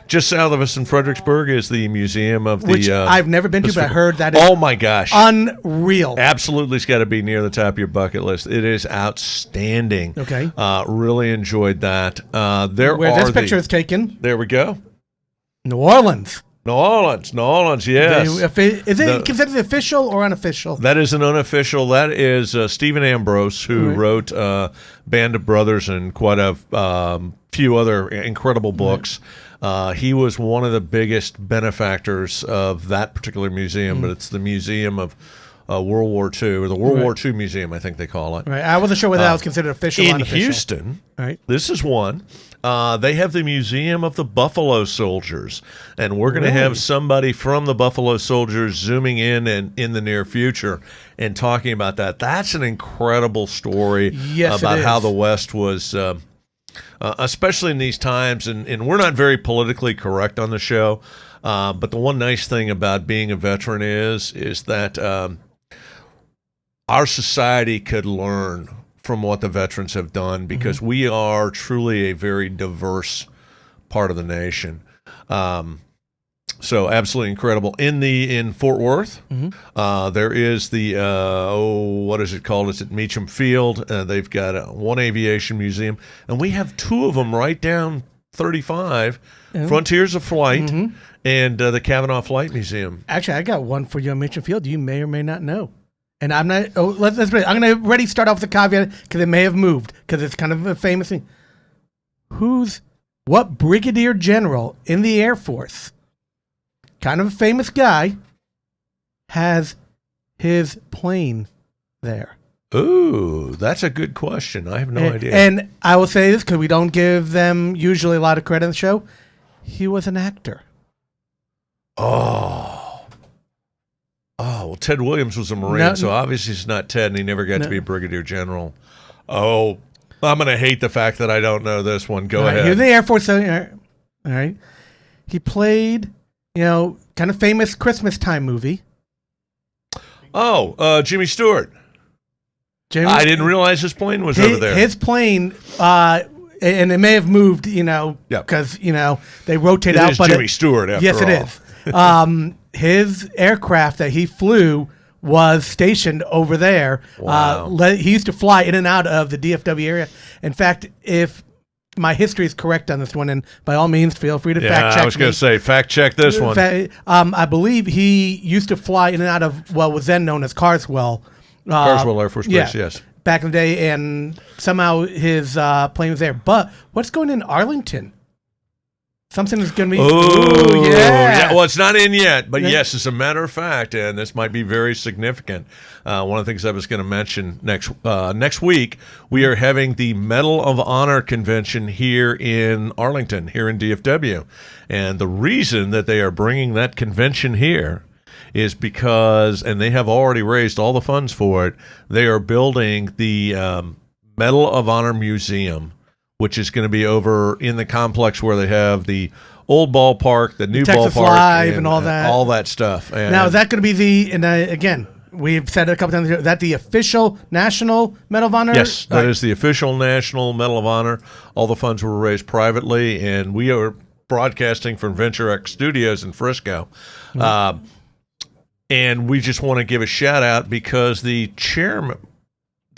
Just south of us in Fredericksburg is the Museum of the... Which I've never been to, but I heard that is oh, my gosh. unreal. Absolutely, it's got to be near the top of your bucket list. It is outstanding. Okay. Really enjoyed that. Where this picture is taken, There we go. New Orleans. New Orleans, yes. Is it considered official or unofficial? That is an unofficial. That is Stephen Ambrose, who Right. wrote Band of Brothers and quite a few other incredible books. He was one of the biggest benefactors of that particular museum, but it's the Museum of World War II, or the World War II Museum, I think they call it. Right. I wasn't sure whether that was considered official or In unofficial. Houston, Right. this is one. They have the Museum of the Buffalo Soldiers, and we're going to have somebody from the Buffalo Soldiers zooming in the near future and talking about that. That's an incredible story about how the West was, especially in these times, and we're not very politically correct on the show, but the one nice thing about being a veteran is that our society could learn from what the veterans have done, because we are truly a very diverse part of the nation. So absolutely incredible. In Fort Worth, there is the what is it called? It's at Meacham Field. They've got one aviation museum, and we have two of them right down 35, Frontiers of Flight and the Kavanaugh Flight Museum. Actually, I got one for you on Mitchell Field you may or may not know. And I'm not. Oh, let's ready. I'm going to already start off with a caveat because it may have moved because it's kind of a famous thing. What brigadier general in the Air Force, kind of a famous guy, has his plane there? Ooh, that's a good question. I have no idea. And I will say this because we don't give them usually a lot of credit on the show. He was an actor. Well, Ted Williams was a Marine, so obviously it's not Ted, and he never got to be a brigadier general. Oh, I'm going to hate the fact that I don't know this one. Go ahead. He was in the Air Force. All right. He played, kind of famous Christmas time movie. Jimmy Stewart. I didn't realize his plane was over there. His plane, and it may have moved, because, they rotate out. It is Jimmy Stewart, after all. Yes, it is. His aircraft that he flew was stationed over there. Wow. He used to fly in and out of the DFW area. In fact, if my history is correct on this one, and by all means, feel free to fact check. I was going to say, fact check this one. I believe he used to fly in and out of what was then known as Carswell. Carswell Air Force Base, yes. Back in the day, and somehow his plane was there. But what's going in Arlington? Something is going to be... Oh, yeah. Well, it's not in yet, but yes, as a matter of fact, and this might be very significant. One of the things I was going to mention next week, we are having the Medal of Honor convention here in Arlington, here in DFW. And the reason that they are bringing that convention here is because, and they have already raised all the funds for it, they are building the Medal of Honor Museum, which is going to be over in the complex where they have the old ballpark, the new Texas ballpark, Live and all that stuff. And now, is that going to be again, we've said it a couple times, is that the official National Medal of Honor? Yes, that is the official National Medal of Honor. All the funds were raised privately, and we are broadcasting from Venture X Studios in Frisco. And we just want to give a shout out because the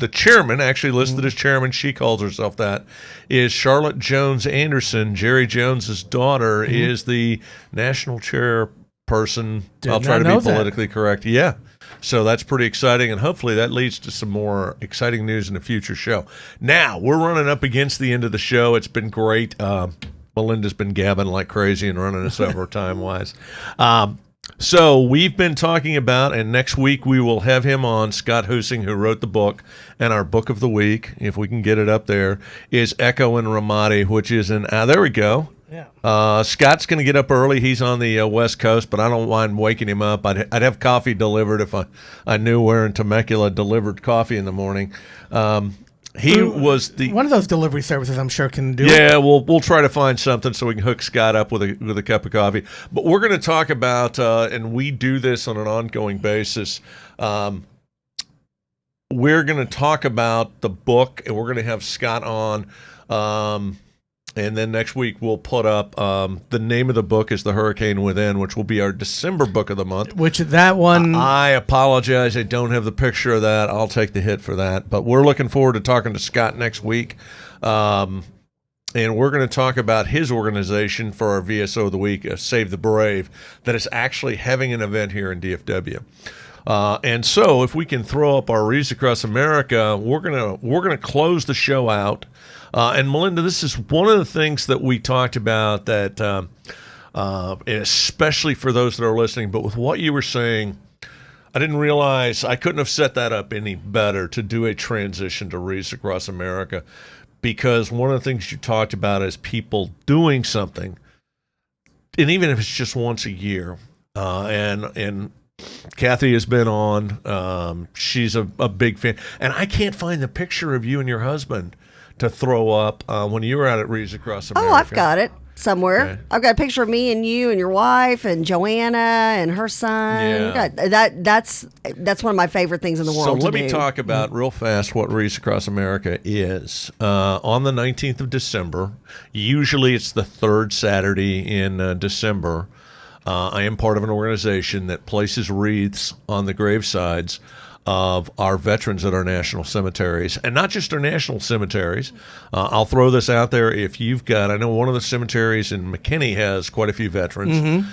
the chairman, actually listed as chairman, she calls herself that, is Charlotte Jones Anderson. Jerry Jones's daughter is the national chairperson. I'll try to be politically correct. Yeah. So that's pretty exciting, and hopefully that leads to some more exciting news in a future show. Now, we're running up against the end of the show. It's been great. Melinda's been gabbing like crazy and running us over time-wise. So we've been talking about, and next week we will have him on, Scott Husing, who wrote the book, and our book of the week, if we can get it up there, is Echo and Ramadi, which is in, there we go. Yeah. Scott's going to get up early. He's on the West Coast, but I don't mind waking him up. I'd have coffee delivered if I knew where in Temecula delivered coffee in the morning. He was one of those delivery services, I'm sure, can do. Yeah, we'll try to find something so we can hook Scott up with a cup of coffee. But we're going to talk about, and we do this on an ongoing basis. We're going to talk about the book, and we're going to have Scott on. And then next week we'll put up the name of the book is The Hurricane Within, which will be our December book of the month. Which that one... I apologize. I don't have the picture of that. I'll take the hit for that. But we're looking forward to talking to Scott next week. And we're going to talk about his organization for our VSO of the week, Save the Brave, that is actually having an event here in DFW. And so if we can throw up our Reads Across America, we're gonna close the show out. And Melinda, this is one of the things that we talked about that, especially for those that are listening, but with what you were saying, I didn't realize I couldn't have set that up any better to do a transition to Reads Across America, because one of the things you talked about is people doing something, and even if it's just once a year, and Kathy has been on. She's a big fan, and I can't find the picture of you and your husband to throw up when you were out at Reads Across America. Oh, I've got it somewhere. Okay. I've got a picture of me and you and your wife and Joanna and her son. Yeah. That's one of my favorite things in the world. So let me talk about real fast what Reads Across America is. On the 19th of December, usually it's the third Saturday in December, I am part of an organization that places wreaths on the gravesides of our veterans at our national cemeteries, and not just our national cemeteries. I'll throw this out there. If you've got, I know one of the cemeteries in McKinney has quite a few veterans.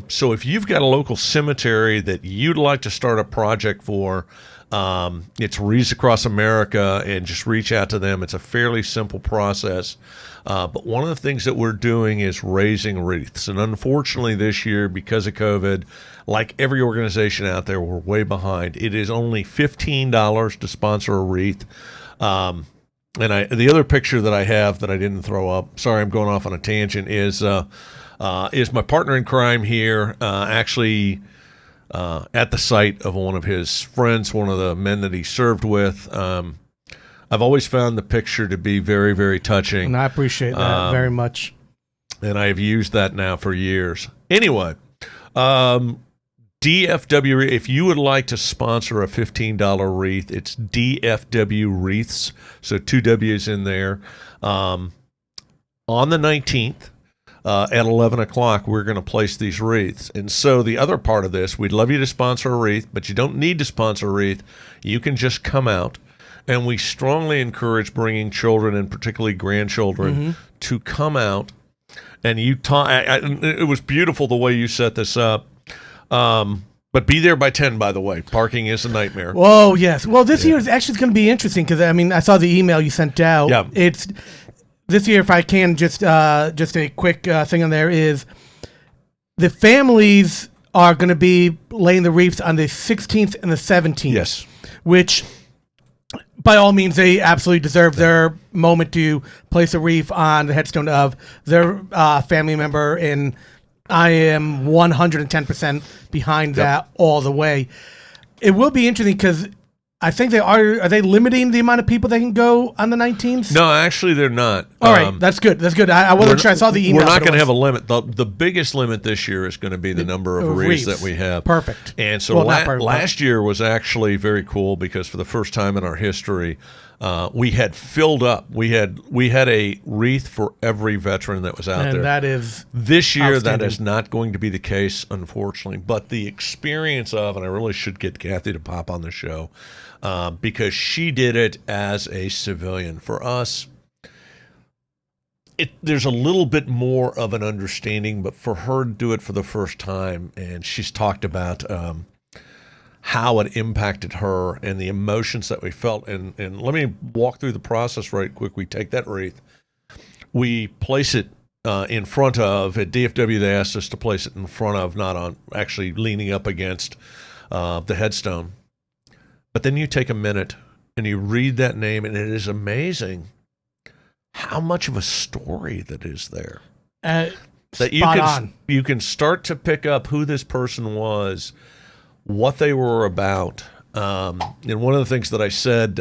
So if you've got a local cemetery that you'd like to start a project for, it's Reads Across America, and just reach out to them. It's a fairly simple process. But one of the things that we're doing is raising wreaths. And unfortunately this year, because of COVID, like every organization out there, we're way behind. It is only $15 to sponsor a wreath. And the other picture that I have that I didn't throw up, sorry, I'm going off on a tangent, is my partner in crime here, actually at the site of one of his friends, one of the men that he served with. I've always found the picture to be very, very touching. And I appreciate that very much. And I have used that now for years. Anyway, DFW, if you would like to sponsor a $15 wreath, it's DFW Wreaths, so 2 W's in there. On the 19th, at 11 o'clock, we're going to place these wreaths. And so the other part of this, we'd love you to sponsor a wreath, but you don't need to sponsor a wreath. You can just come out. And we strongly encourage bringing children, and particularly grandchildren, to come out. And it was beautiful the way you set this up. But be there by 10, by the way. Parking is a nightmare. Oh, yes. Well, this year is actually going to be interesting because, I mean, I saw the email you sent out. Yeah. It's this year, if I can, just a quick thing on there is the families are going to be laying the wreaths on the 16th and the 17th. Yes. Which, by all means, they absolutely deserve their moment to place a wreath on the headstone of their family member, and I am 110% behind that all the way. It will be interesting because I think are they limiting the amount of people that can go on the 19th? No, actually, they're not. All right, that's good. That's good. I wasn't sure. I saw the email. We're not going to have a limit. The biggest limit this year is going to be the number of wreaths that we have. Perfect. And so last year was actually very cool because for the first time in our history, we had filled up. We had a wreath for every veteran that was out there. And that is This year, that outstanding. is not going to be the case, unfortunately. But the experience of, and I really should get Kathy to pop on the show, because she did it as a civilian. For us, there's a little bit more of an understanding, but for her to do it for the first time, and she's talked about how it impacted her and the emotions that we felt. And let me walk through the process right quick. We take that wreath, we place it in front of, at DFW they asked us to place it in front of, not on, actually leaning up against the headstone. But then you take a minute and you read that name, and it is amazing how much of a story that is there. That you can start to pick up who this person was, what they were about. And one of the things that I said,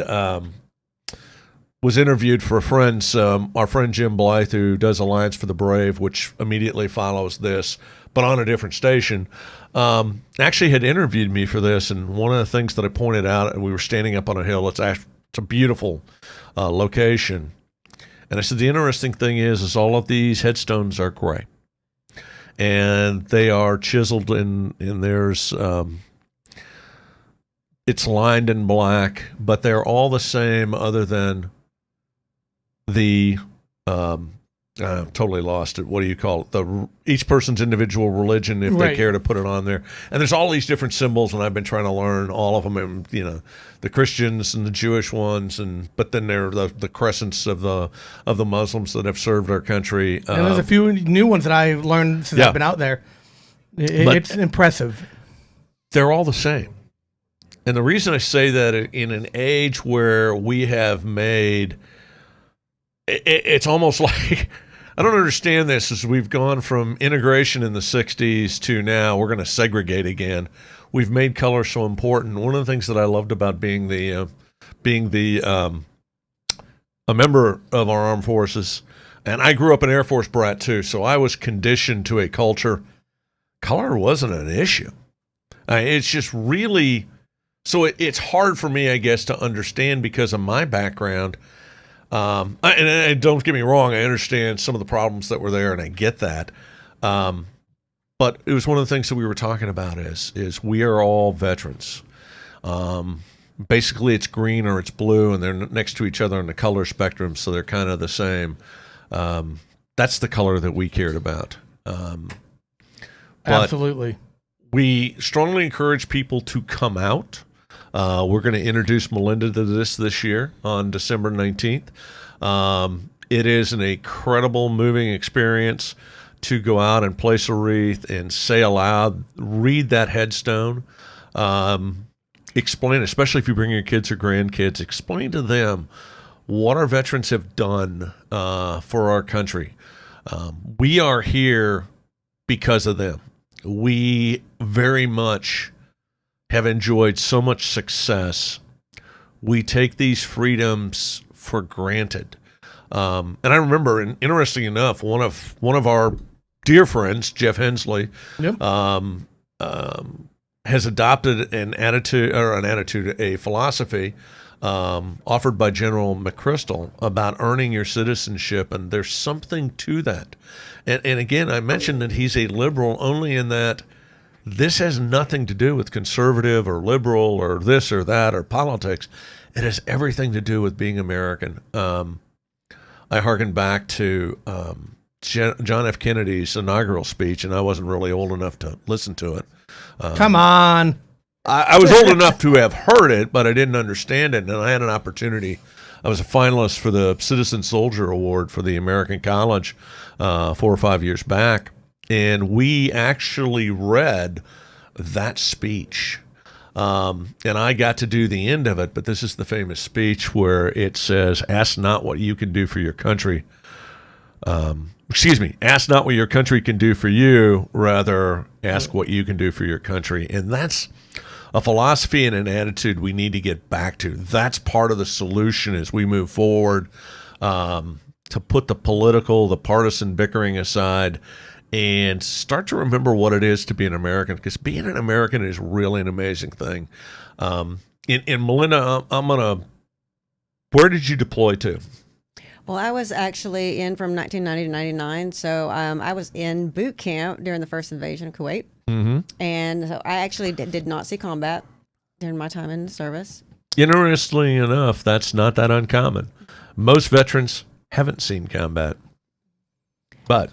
was interviewed for our friend Jim Blythe, who does Alliance for the Brave, which immediately follows this, but on a different station, actually had interviewed me for this. And one of the things that I pointed out, and we were standing up on a hill, it's a beautiful location. And I said, the interesting thing is all of these headstones are gray. And they are chiseled in there's, it's lined in black, but they're all the same other than the, totally lost it. What do you call it? Each person's individual religion, if they care to put it on there. And there's all these different symbols, and I've been trying to learn all of them. And, the Christians and the Jewish ones, but then there are the crescents of the Muslims that have served our country. And there's a few new ones that I've learned since I've been out there. It's impressive. They're all the same. And the reason I say that, in an age where we have made, it's almost like, I don't understand this, as we've gone from integration in the 60s to now we're going to segregate again. We've made color so important. One of the things that I loved about being a member of our armed forces, and I grew up an Air Force brat too, so I was conditioned to a culture. Color wasn't an issue. It's just really, so it's hard for me, I guess, to understand because of my background. And don't get me wrong, I understand some of the problems that were there, and I get that. But it was one of the things that we were talking about is we are all veterans. Basically, it's green or it's blue, and they're next to each other on the color spectrum, so they're kind of the same. That's the color that we cared about. Absolutely. We strongly encourage people to come out. We're going to introduce Melinda to this year on December 19th. It is an incredible, moving experience to go out and place a wreath and say aloud, read that headstone, explain, especially if you bring your kids or grandkids, explain to them what our veterans have done for our country. We are here because of them. We very much have enjoyed so much success. We take these freedoms for granted. And I remember, and interesting enough, one of our dear friends, Jeff Hensley, has adopted a philosophy offered by General McChrystal about earning your citizenship, and there's something to that. And again, I mentioned that he's a liberal only in that this has nothing to do with conservative or liberal or this or that or politics. It has everything to do with being American. I hearken back to John F. Kennedy's inaugural speech, and I wasn't really old enough to listen to it. Come on. I was old enough to have heard it, but I didn't understand it, and I had an opportunity. I was a finalist for the Citizen Soldier Award for the American College 4 or 5 years back, and we actually read that speech. And I got to do the end of it, but this is the famous speech where it says, ask not what you can do for your country. Ask not what your country can do for you, rather ask what you can do for your country. And that's a philosophy and an attitude we need to get back to. That's part of the solution as we move forward, to put the political, the partisan bickering aside and start to remember what it is to be an American, because being an American is really an amazing thing. And Melinda, I'm going to Where did you deploy to? Well, I was actually in from 1990 to 99. So I was in boot camp during the first invasion of Kuwait. Mm-hmm. And so I actually did not see combat during my time in the service. Interestingly enough, that's not that uncommon. Most veterans haven't seen combat. But,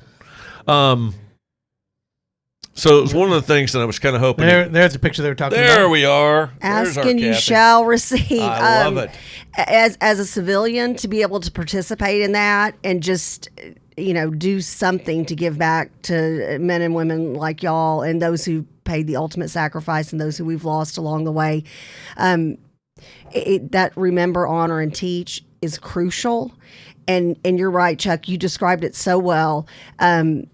so it was one of the things that I was kind of hoping. There's the picture they were talking about. There we are. There's Ask our and you captain. shall receive. I love it. As a civilian, to be able to participate in that and just do something to give back to men and women like y'all and those who paid the ultimate sacrifice and those who we've lost along the way. That remember, honor, and teach is crucial. And you're right, Chuck. You described it so well. And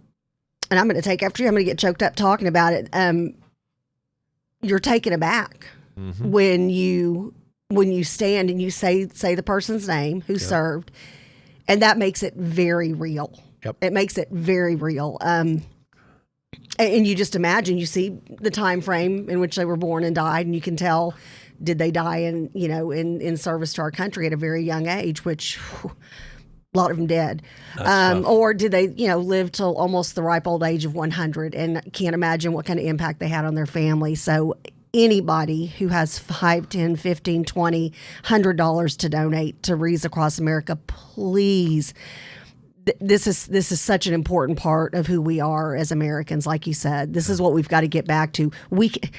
I'm going to take after you. I'm going to get choked up talking about it. You're taken aback when you stand and you say the person's name who served, and that makes it very real. Yep. It makes it very real. And you just imagine, you see the time frame in which they were born and died, and you can tell, did they die in service to our country at a very young age, which whew, a lot of them did. Or did they, live till almost the ripe old age of 100 and can't imagine what kind of impact they had on their family. So anybody who has $5, $10, $15, $20, $100 to donate to Wreaths Across America, please. This is such an important part of who we are as Americans. Like you said, this is what we've got to get back to.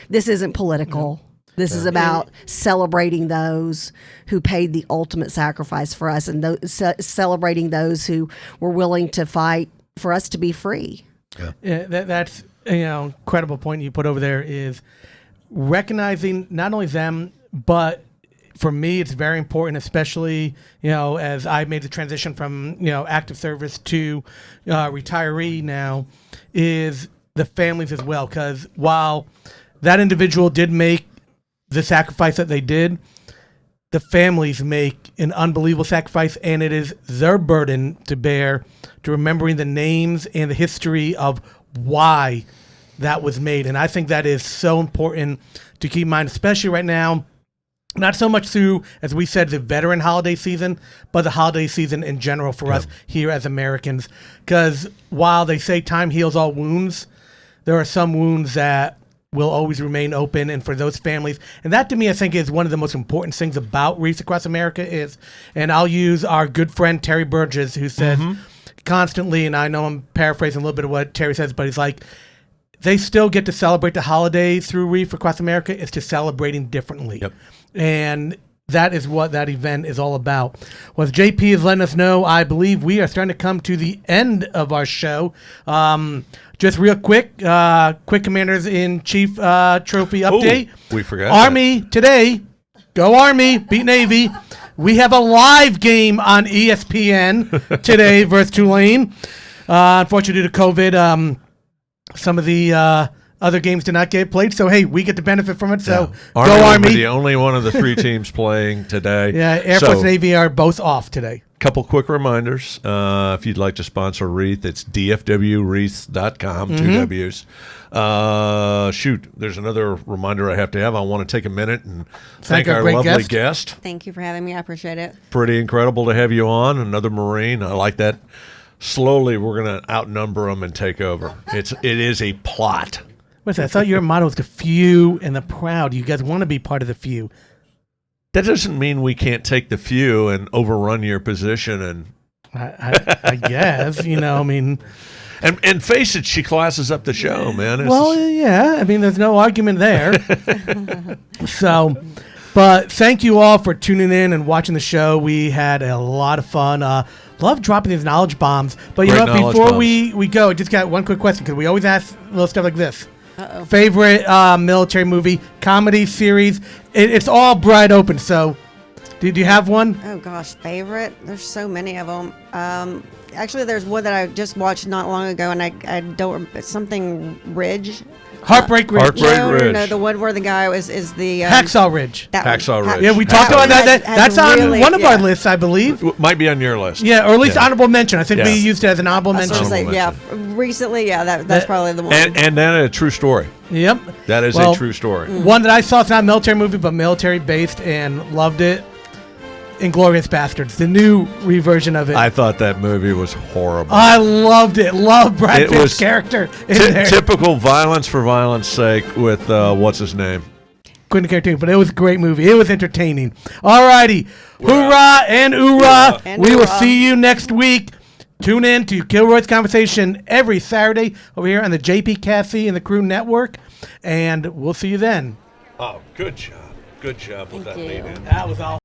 This isn't political. This is about celebrating those who paid the ultimate sacrifice for us, and celebrating those who were willing to fight for us to be free. Yeah, that's incredible point you put over there, is recognizing not only them, but for me, it's very important, especially, as I made the transition from, active service to retiree now, is the families as well. Because while that individual did make the sacrifice that they did, the families make an unbelievable sacrifice, and it is their burden to bear, to remembering the names and the history of why that was made. And I think that is so important to keep in mind, especially right now, not so much through, as we said, the veteran holiday season, but the holiday season in general for us here as Americans. Because while they say time heals all wounds, there are some wounds that will always remain open, and for those families. And that, to me, I think is one of the most important things about Wreaths Across America is, and I'll use our good friend Terry Burgess, who says constantly, and I know I'm paraphrasing a little bit of what Terry says, but he's like, they still get to celebrate the holidays through Wreaths Across America. It's just celebrating differently. Yep. And that is what that event is all about. Well, as JP is letting us know, I believe we are starting to come to the end of our show. Just real quick, quick Commanders in Chief trophy update. Ooh, we forgot Army today. Go Army, beat Navy. We have a live game on ESPN today versus Tulane. Unfortunately, due to COVID, some of the other games did not get played. So, hey, we get to benefit from it. So, go Army. The only one of the three teams playing today. Yeah, Air Force and Navy are both off today. Couple quick reminders. If you'd like to sponsor Wreath, it's dfwwreath.com, 2 W's. There's another reminder I have to have. I want to take a minute and thank our great lovely guest. Thank you for having me. I appreciate it. Pretty incredible to have you on. Another Marine. I like that. Slowly, we're going to outnumber them and take over. It is a plot. What's that? I thought your motto was the few and the proud. You guys want to be part of the few. That doesn't mean we can't take the few and overrun your position. And I guess, And face it, she classes up the show, man. Yeah. There's no argument there. But thank you all for tuning in and watching the show. We had a lot of fun. Love dropping these knowledge bombs. But before we go, just got one quick question, because we always ask little stuff like this. Uh-oh. Favorite military movie, comedy, series. It's all bright open. So, do you have one? Oh gosh, favorite? There's so many of them. Actually, there's one that I just watched not long ago, and I don't. Something Ridge. Heartbreak Ridge. No, the one where the guy is the Hacksaw Ridge. Hacksaw Ridge. Yeah, we talked about that. That's on one of our lists, I believe. Might be on your list. Yeah, or at least honorable mention. I think we used it as an honorable mention. Recently, that's probably the one. And then a true story. Yep. That is a true story. One that I saw, it's not a military movie, but military based, and loved it. Inglourious Bastards, the new reversion of it. I thought that movie was horrible. I loved it. Loved Brad It Pitt's was character in there. Typical violence for violence sake with what's his name? Quentin Tarantino, but it was a great movie. It was entertaining. All righty. Hoorah and oorah. And We will hoorah. see you next week. Tune in to Kilroy's Conversation every Saturday over here on the JP Cassie and the Crew Network. And we'll see you then. Oh, good job. Good job with that you. lead in. That was all.